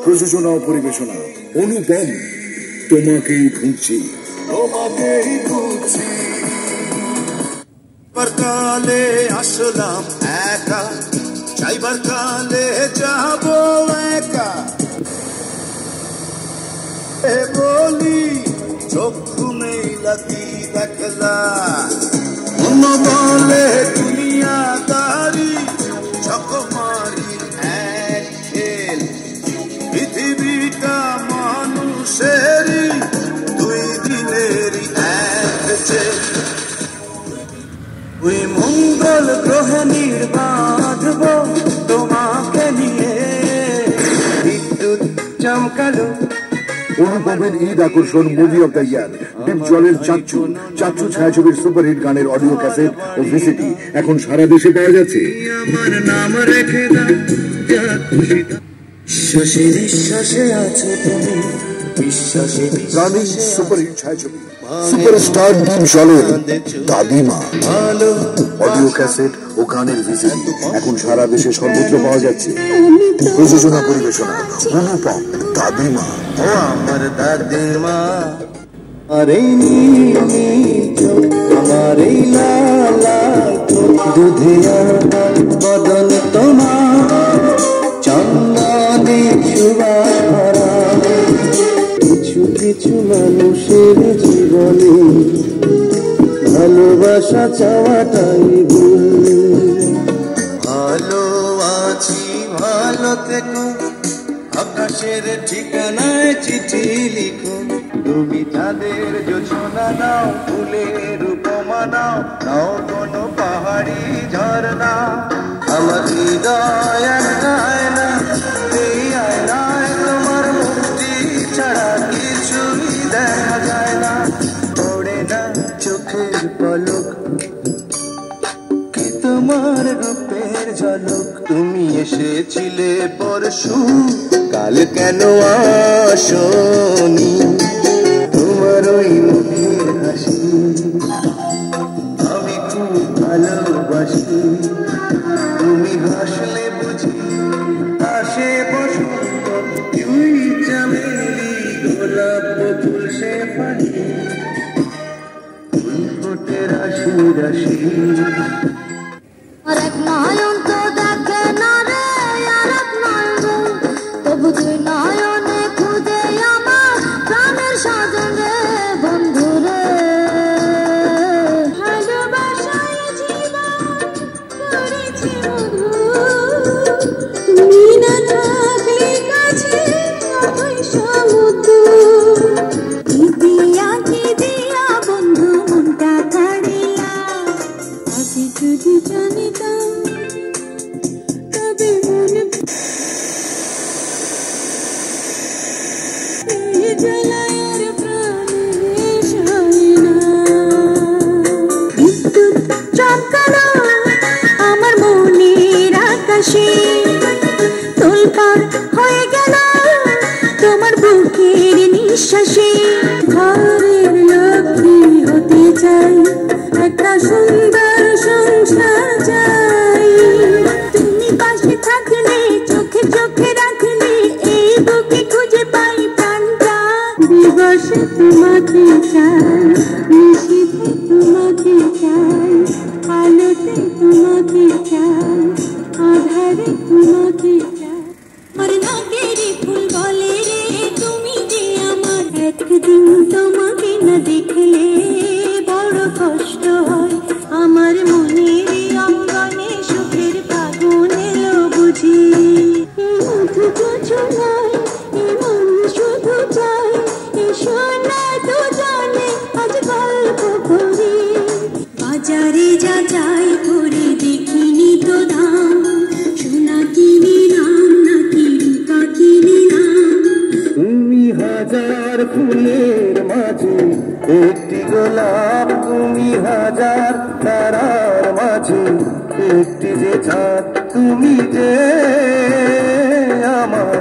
প্রযোজনা ও পরিবেশনা অনুপম। তোমাকেই খুঁজছি, তোমাকেই খুঁজছি। কালে আসলাম একা, চাইবার কালে যাব একা। বলি চক্ষু মেলা কি দেখলা, মন বলে দুনিয়াদারি চকমারি এক খেল। পৃথিবীটা মানুষেরই দুই দিনেরই এক চেল। ওই মঙ্গল গ্রহে নির্বাধব তোমাকে নিয়ে বিদ্যুৎ চমকালো। অনুপমের ঈদ আকর্ষণ movie of the year deep জলের চাচ্চু চাচ্চু ছায়াছবির সুপারহিট গানের অডিও ক্যাসেট ও ভিসিডি এখন সারা দেশে পাওয়া যাচ্ছে। আমার নাম রেখে দাও যা খুশি বিশ্বাসে নিঃশ্বাসে আছো তুমি, বিশ্বাসে রানিং সুপারহিট ছায়াছবি সুপারস্টার ডিপ জলের দাদিমা অডিও ক্যাসেট ও গানের ভিসিডি এখন সারা দেশে সর্বত্র পাওয়া যাচ্ছে। প্রযোজনা পরিবেশনা অনুপম দাদিমা। ও আমার দাদিমা, আর এই আমার এই লালা দুধে বদন তোমার চন্দনে সুবাস ভরা। কিছু কিছু মানুষের জীবনে ভালোবাসা চাওয়াটাই ভুল। ভালো আছি ভালো থেকো, আকাশের ঠিকানায় চিঠি লিখো। তুমি তাদের যোজনা নাও, ফুলের উপমা নাও, নাও কোনো পাহাড়ি ঝর্ণা। আমার হৃদয় একটা আয়না, এই আয়নায় তোমার মুক্তি ছাড়া কিছুই দেখা যায় না। পড়ে না চোখের পলক কি তোমার রূপের ঝলক। তুমি এসেছিলে পরশু, কাল কেন আসনি? তোমার ওই মুখের হাসি আমি খুব ভালোবাসি। তুমি হাসলে বুঝি আসে বসন্ত, জুই চামেলি গোলাপ ফুল সে পানি, ফুল ফোটে রাশি রাশি। আর এক নয়ন তো দেখে না রে, আর এক নয়ন তবু তুই নয়নে খুঁজে আমার প্রাণের সাজন রে বন্ধু রে। ভালোবাসায় জীবন করেছি মধু, তুমি না থাকলে কাছে অথই সমুদ্র। কি দিয়া বন্ধু মনটা কাড়িলা, আগে যদি জানিতাম তবে মনে জলায়ের প্রাণে সয় না। বিদ্যুৎ চমকালো আমার মনের আকাশে, তোলপাড় হয়ে গেল তোমার বুকের নিঃশ্বাসে। ঘরের লক্ষ্মী হতে চাই, একটা সুন্দর সংসার চাই। তুমি পাশে থাকলে, চোখে চোখে রাখলে, এই বুকে খুঁজে পাই প্রাণটা। দিবসে তোমাকে চাই, নিশীথে তোমাকে চাই, আলোতে তোমাকে চাই, আধারে তোমাকে চাই। আর নাকেরই ফুল বলে রে তুমি যে আমার, একদিন তোমাকে না দেখলে বড় কষ্ট হয়। আমার মনের অঙ্গনে সুখের ফাগুন এলো বুঝি। মধু কিছু নাই, মন শুধু চাই, সোনা তো জানে আজ গল্প করি। বাজারে যা যাই করে দেখিনি তো দাম, সোনা কিনিলাম নাকি রূপা কিনিলাম। তুমি হাজার ফুলের মাঝে একটি গোলাপ, তুমি হাজার তারার মাঝে একটি যে চাঁদ। তুমি যে আমার